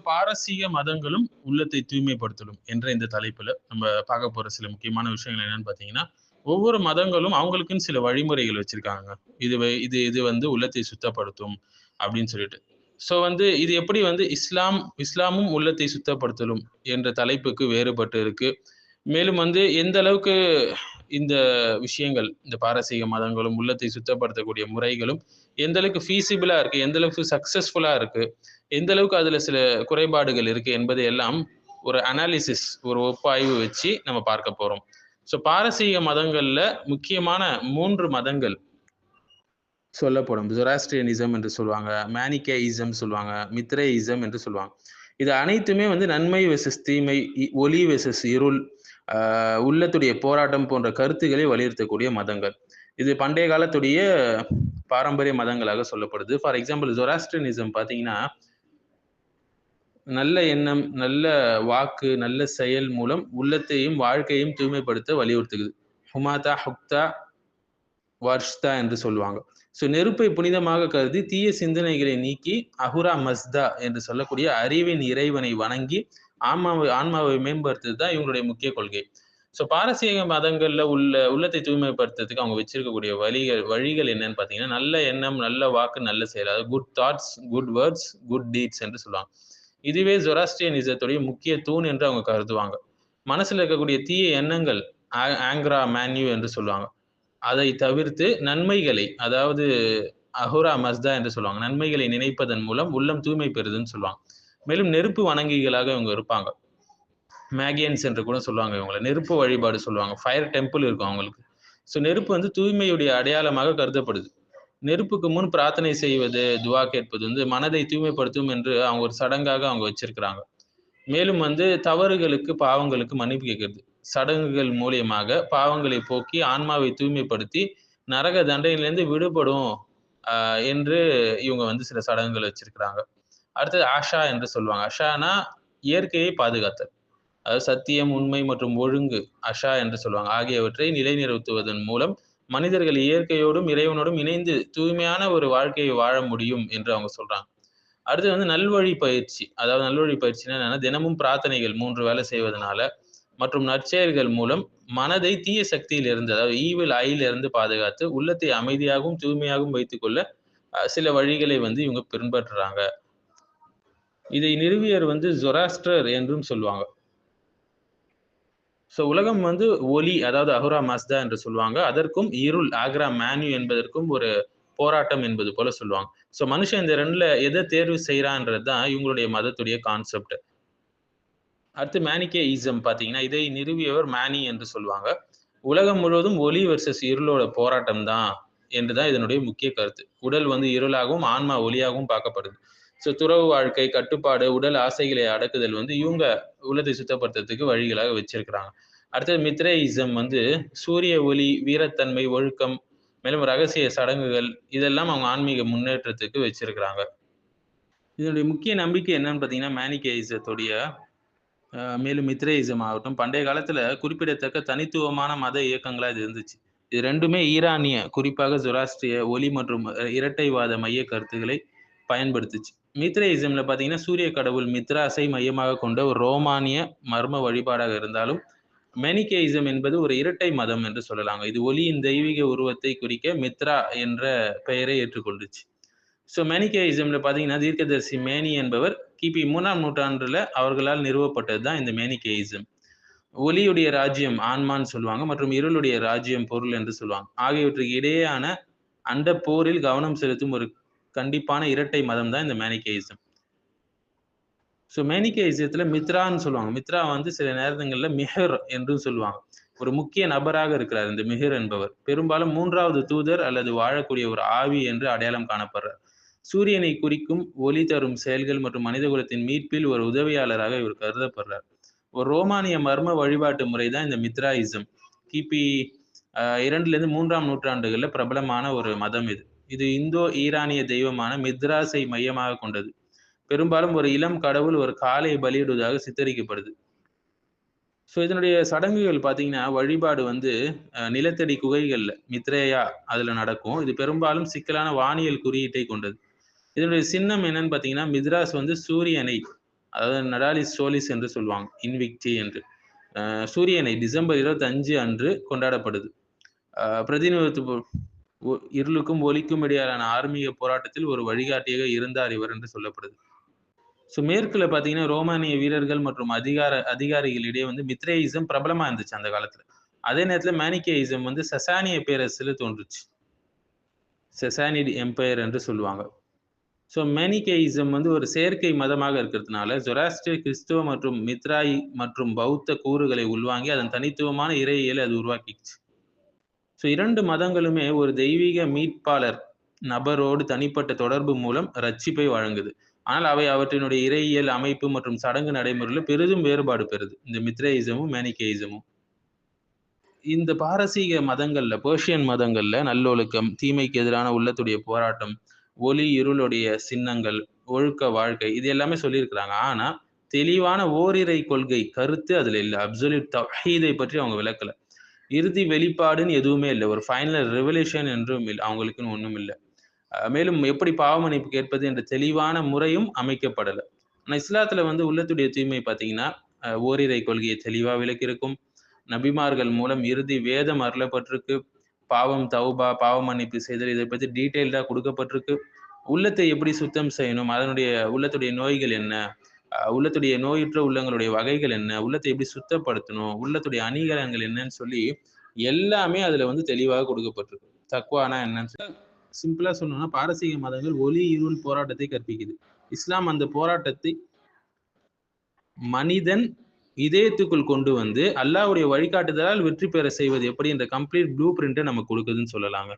பாரசீக மதங்களும் உள்ளத்தை தூய்மைப்படுத்தலும் என்ற இந்த தலைப்புல நம்ம பார்க்க போற சில முக்கியமான விஷயங்கள் என்னன்னு பாத்தீங்கன்னா, ஒவ்வொரு மதங்களும் அவங்களுக்குன்னு சில வழிமுறைகள் வச்சிருக்காங்க. இது வந்து உள்ளத்தை சுத்தப்படுத்தும் அப்படின்னு சொல்லிட்டு. ஸோ வந்து இது எப்படி வந்து இஸ்லாமும் உள்ளத்தை சுத்தப்படுத்தலும் என்ற தலைப்புக்கு வேறுபட்டு இருக்கு. மேலும் வந்து எந்த அளவுக்கு இந்த விஷயங்கள், இந்த பாரசீக மதங்களும் உள்ளத்தை சுத்தப்படுத்தக்கூடிய முறைகளும் எந்த அளவுக்கு ஃபீசிபிளா இருக்கு, எந்த அளவுக்கு சக்சஸ்ஃபுல்லா இருக்கு, எந்த அளவுக்கு அதுல சில குறைபாடுகள் இருக்கு என்பதை எல்லாம் ஒரு அனாலிசிஸ், ஒரு ஒப்பாய்வு வச்சு நம்ம பார்க்க போறோம். ஸோ பாரசீக மதங்கள்ல முக்கியமான 3 மதங்கள் சொல்லப்படும். ஜொராஸ்ட்ரியனிசம் என்று சொல்லுவாங்க, மேனிக்கேயிசம் சொல்லுவாங்க, மித்ரேயிசம் என்று சொல்லுவாங்க. இது அனைத்துமே வந்து நன்மை வெர்சஸ் தீமை, ஒளி வெர்சஸ் இருள், உள்ளத்துடைய போராட்டம் போன்ற கருத்துக்களை வலியுறுத்தக்கூடிய மதங்கள். இது பண்டைய காலத்துடைய பாரம்பரிய மதங்களாக சொல்லப்படுது. ஃபார் எக்ஸாம்பிள் ஜொராஸ்ட்ரியனிசம் பார்த்தீங்கன்னா, நல்ல எண்ணம், நல்ல வாக்கு, நல்ல செயல் மூலம் உள்ளத்தையும் வாழ்க்கையும் தூய்மைப்படுத்த வலியுறுத்துகிறது. ஹுமாதா, ஹுக்தா, வர்ஷ்தா என்று சொல்லுவாங்க. ஸோ நெருப்பை புனிதமாக கருதி தீய சிந்தனைகளை நீக்கி அஹுரா மஸ்தா என்று சொல்லக்கூடிய அறிவின் இறைவனை வணங்கி ஆன்மாவை மேம்படுத்துறது தான் இவங்களுடைய முக்கிய கொள்கை. ஸோ பாரசீக மதங்கள்ல உள்ளத்தை தூய்மைப்படுத்துறதுக்கு அவங்க வச்சிருக்கக்கூடிய வழிகள் என்னன்னு பார்த்தீங்கன்னா, நல்ல எண்ணம், நல்ல வாக்கு, நல்ல செயல். அதாவது good thoughts, good words, good deeds என்று சொல்லுவாங்க. இதுவே ஜொராஸ்ட்ரியனிசத்துடைய முக்கிய தூண் என்று அவங்க கருதுவாங்க. மனசுல இருக்கக்கூடிய தீய எண்ணங்கள், ஆங்க்ரா மேன்யூ என்று சொல்லுவாங்க. அதை தவிர்த்து நன்மைகளை, அதாவது அஹுரா மஸ்தா என்று சொல்லுவாங்க. நன்மைகளை நினைப்பதன் மூலம் உள்ளம் தூய்மை பெறுதுன்னு சொல்லுவாங்க. மேலும் நெருப்பு வணங்கிகளாக இவங்க இருப்பாங்க. மேகியன்ஸ் என்று கூட சொல்லுவாங்க இவங்களை. நெருப்பு வழிபாடு சொல்லுவாங்க. ஃபயர் டெம்பிள் இருக்கும் அவங்களுக்கு. ஸோ நெருப்பு வந்து தூய்மையுடைய அடையாளமாக கருதப்படுது. நெருப்புக்கு முன் பிரார்த்தனை செய்வது, துவா கேட்பது வந்து மனதை தூய்மைப்படுத்தும் என்று அவங்க ஒரு சடங்காக அவங்க வச்சிருக்கிறாங்க. மேலும் வந்து தவறுகளுக்கு, பாவங்களுக்கு மன்னிப்பு கேட்கிறது. சடங்குகள் மூலியமாக பாவங்களை போக்கி ஆன்மாவை தூய்மைப்படுத்தி நரக தண்டனையிலிருந்து விடுபடும் என்று இவங்க வந்து சில சடங்குகள் வச்சிருக்கிறாங்க. அடுத்தது ஆஷா என்று சொல்லுவாங்க. அஷானா இயற்கையை பாதுகாத்தல். அதாவது சத்தியம், உண்மை மற்றும் ஒழுங்கு, அஷா என்று சொல்லுவாங்க, ஆகியவற்றை நிலைநிறுத்துவதன் மூலம் மனிதர்கள் இயற்கையோடும் இறைவனோடும் இணைந்து தூய்மையான ஒரு வாழ்க்கையை வாழ முடியும் என்று அவங்க சொல்றாங்க. அடுத்து வந்து நல்வழி பயிற்சி. அதாவது நல்வழி பயிற்சினா என்னன்னா, தினமும் பிரார்த்தனைகள் 3 வேளை செய்வதனால மற்றும் நற்செயல்கள் மூலம் மனதை தீய சக்தியிலிருந்து, அதாவது ஈவில் ஐயிலிருந்து பாதுகாத்து உள்ளத்தை அமைதியாகவும் தூய்மையாகவும் வைத்துக்கொள்ள சில வழிகளை வந்து இவங்க பின்பற்றுறாங்க. இதை நிறுவியர் வந்து ஜொராஸ்ட்ரர் என்றும் சொல்லுவாங்க. ஸோ உலகம் வந்து ஒளி, அதாவது அஹுரா மஸ்தா என்று சொல்லுவாங்க. அதற்கும் இருள், ஆக்ரா மேன்யூ என்பதற்கும் ஒரு போராட்டம் என்பது போல சொல்லுவாங்க. ஸோ மனுஷன் இந்த 2ல எதை தேர்வு செய்யறான்றது தான் இவங்களுடைய மதத்துடைய கான்செப்ட். அடுத்து மேனிக்கேயிசம் பார்த்தீங்கன்னா, இதை நிறுவியவர் மேனி என்று சொல்லுவாங்க. உலகம் முழுவதும் ஒளி வெர்சஸ் இருளோட போராட்டம் தான் என்றுதான் இதனுடைய முக்கிய கருத்து. உடல் வந்து இருளாகவும் ஆன்மா ஒளியாகவும் பார்க்கப்படுது. ஸோ துறவு வாழ்க்கை, கட்டுப்பாடு, உடல் ஆசைகளை அடக்குதல் வந்து இவங்க உள்ளத்தை சுத்தப்படுத்துறதுக்கு வழிகளாக வச்சிருக்கிறாங்க. அடுத்தது மித்ரேயிசம் வந்து சூரிய ஒளி, வீரத்தன்மை, ஒழுக்கம், மேலும் ரகசிய சடங்குகள், இதெல்லாம் அவங்க ஆன்மீக முன்னேற்றத்துக்கு வச்சிருக்கிறாங்க. இதனுடைய முக்கிய நம்பிக்கை என்னன்னு பார்த்தீங்கன்னா, மேனிக்கேயிசத்துடைய மேலும் மித்ரேயிசம் ஆகட்டும், பண்டைய காலத்துல குறிப்பிடத்தக்க தனித்துவமான மத இயக்கங்களா இது இருந்துச்சு. இது 2மே ஈரானிய, குறிப்பாக ஜொராஸ்ட்ரிய ஒளி மற்றும் இரட்டைவாத மைய கருத்துக்களை பயன்படுத்துச்சு. மித்ரேயிசம்ல பார்த்தீங்கன்னா, சூரிய கடவுள் மித்ராஸை மையமாக கொண்ட ஒரு ரோமானிய மர்ம வழிபாடாக இருந்தாலும், மேனிக்கேயிசம் என்பது ஒரு இரட்டை மதம் என்று சொல்லலாங்க. இது ஒளியின் தெய்வீக உருவத்தை குறிக்க மித்ரா என்ற பெயரை ஏற்றுக்கொண்டுச்சு. ஸோ மேனிக்கேயிசம்ல பார்த்தீங்கன்னா, தீர்க்கதரிசி மேனி என்பவர் கிபி 3ஆம் நூற்றாண்டுல அவர்களால் நிறுவப்பட்டது தான் இந்த மேனிக்கேயிசம். ஒளியுடைய ராஜ்யம் ஆன்மான்னு சொல்லுவாங்க, மற்றும் இருளுடைய ராஜ்யம் பொருள் என்று சொல்லுவாங்க. ஆகியவற்றுக்கு இடையேயான அண்ட போரில் கவனம் செலுத்தும் ஒரு கண்டிப்பான இரட்டை மதம் தான் இந்த மேனிக்கேயிசம். ஸோ மேனிக்கேயிசத்துல மித்ரான்னு சொல்லுவாங்க. மித்ரா வந்து சில நேரங்கள்ல மிஹர் என்றும் சொல்லுவாங்க. ஒரு முக்கிய நபராக இருக்கிறார் இந்த மிஹர் என்பவர். பெரும்பாலும் 3வது தூதர் அல்லது வாழக்கூடிய ஒரு ஆவி என்று அடையாளம் காணப்படுறார். சூரியனை குறிக்கும் ஒளி தரும் செயல்கள் மற்றும் மனிதகுலத்தின் மீட்பில் ஒரு உதவியாளராக இவர் கருதப்படுறார். ஒரு ரோமானிய மர்ம வழிபாட்டு முறை தான் இந்த மித்ராயிசம். கிபி 2லிருந்து 3ஆம் நூற்றாண்டுகள்ல பிரபலமான ஒரு மதம் இது. இது இந்தோ ஈரானிய தெய்வமான மித்ராஸை மையமாக கொண்டது. பெரும்பாலும் ஒரு இளம் கடவுள் ஒரு காளை பலியிடுவதாக சித்தரிக்கப்படுது. ஸோ இதனுடைய சடங்குகள் பார்த்தீங்கன்னா, வழிபாடு வந்து நிலத்தடி குகைகள்ல மித்ரேயா அதுல நடக்கும். இது பெரும்பாலும் சிக்கலான வானியல் குறியீட்டை கொண்டது. இதனுடைய சின்னம் என்னன்னு பார்த்தீங்கன்னா, மித்ராஸ் வந்து சூரியனை, அதாவது நடாலிஸ் சோலிஸ் என்று சொல்லுவாங்க, இன்விக்டி என்று. சூரியனை டிசம்பர் 25 அன்று கொண்டாடப்படுது. பிரதிநிதித்துவ இருளுக்கும் ஒளிக்கும் இடையிலான ஆன்மீக போராட்டத்தில் ஒரு வழிகாட்டியாக இருந்தார் இவர் என்று சொல்லப்படுது. ஸோ மேற்குல பார்த்தீங்கன்னா ரோமானிய வீரர்கள் மற்றும் அதிகாரிகளிடையே வந்து மித்ரேயிசம் பிரபலமா இருந்துச்சு அந்த காலத்துல. அதே நேரத்துல மேனிக்கேயிசம் வந்து சசானிய பேரரசுல தோன்றுச்சு. சசானிட் எம்பையர் என்று சொல்லுவாங்க. ஸோ மேனிக்கேயிசம் வந்து ஒரு செயற்கை மதமாக இருக்கிறதுனால ஜொராஸ்ட்ரியர், கிறிஸ்துவ மற்றும் மித்ராயி மற்றும் பௌத்த கூறுகளை உள்வாங்கி அதன் தனித்துவமான இறையியலை அது உருவாக்கிச்சு. ஸோ 2 மதங்களுமே ஒரு தெய்வீக மீட்பாளர் நபரோடு தனிப்பட்ட தொடர்பு மூலம் ரட்சிப்பை வழங்குது. ஆனால் அவை அவற்றினுடைய இறையியல் அமைப்பு மற்றும் சடங்கு நடைமுறையில பெரிதும் வேறுபாடு பெறுது, இந்த மித்ரேயிசமும் மேனிக்கேயிசமும். இந்த பாரசீக மதங்கள்ல, பெர்ஷியன் மதங்கள்ல நல்லொழுக்கம், தீமைக்கு எதிரான உள்ளத்துடைய போராட்டம், ஒளி இருளுடைய சின்னங்கள், ஒழுக்க வாழ்க்கை, இது எல்லாமே சொல்லியிருக்கிறாங்க. ஆனா தெளிவான ஓரிரை கொள்கை கருத்து அதுல இல்லை. அப்சல்யூட் தௌஹீதை பற்றி அவங்க விளக்கல. இறுதி வெளிப்பாடுன்னு எதுவுமே இல்லை. ஒரு ஃபைனல் ரெவல்யூஷன் என்றும் இல்லை, அவங்களுக்குன்னு ஒண்ணும் இல்லை. மேலும் எப்படி பாவ மன்னிப்பு கேட்பது என்ற தெளிவான முறையும் அமைக்கப்படலை. ஆனால் இஸ்லாத்துல வந்து உள்ளத்துடைய தூய்மை பார்த்தீங்கன்னா ஓரிரை கொள்கையை தெளிவா விளக்கியிருக்கும். நபிமார்கள் மூலம் இறுதி வேதம் அருளப்பட்டிருக்கு. பாவம் தௌபா, பாவ மன்னிப்பு செய்தல், இதை பற்றி டீட்டெயில்டா கொடுக்கப்பட்டிருக்கு. உள்ளத்தை எப்படி சுத்தம் செய்யணும், அதனுடைய உள்ளத்துடைய நோய்கள் என்ன, உள்ளத்துடைய நோயுற்ற உள்ளங்களுடைய வகைகள் என்ன, உள்ளத்தை எப்படி சுத்தப்படுத்தணும், உள்ளத்துடைய அணிகலன்கள் என்னன்னு சொல்லி எல்லாமே அதுல வந்து தெளிவாக கொடுக்கப்பட்டிருக்கு. தக்வானா என்னன்னு சிம்பிளா சொல்லணும்னா பாரசீக மதங்கள் ஒளி இருள் போராட்டத்தை கற்பிக்குது. இஸ்லாம் அந்த போராட்டத்தை மனிதன் இதயத்துக்குள் கொண்டு வந்து அல்லாஹ்வுடைய வழிகாட்டுதலால் வெற்றி பெற செய்வது எப்படி என்ற கம்ப்ளீட் ப்ளூ பிரிண்ட்டை நமக்கு கொடுக்குதுன்னு சொல்லலாங்க.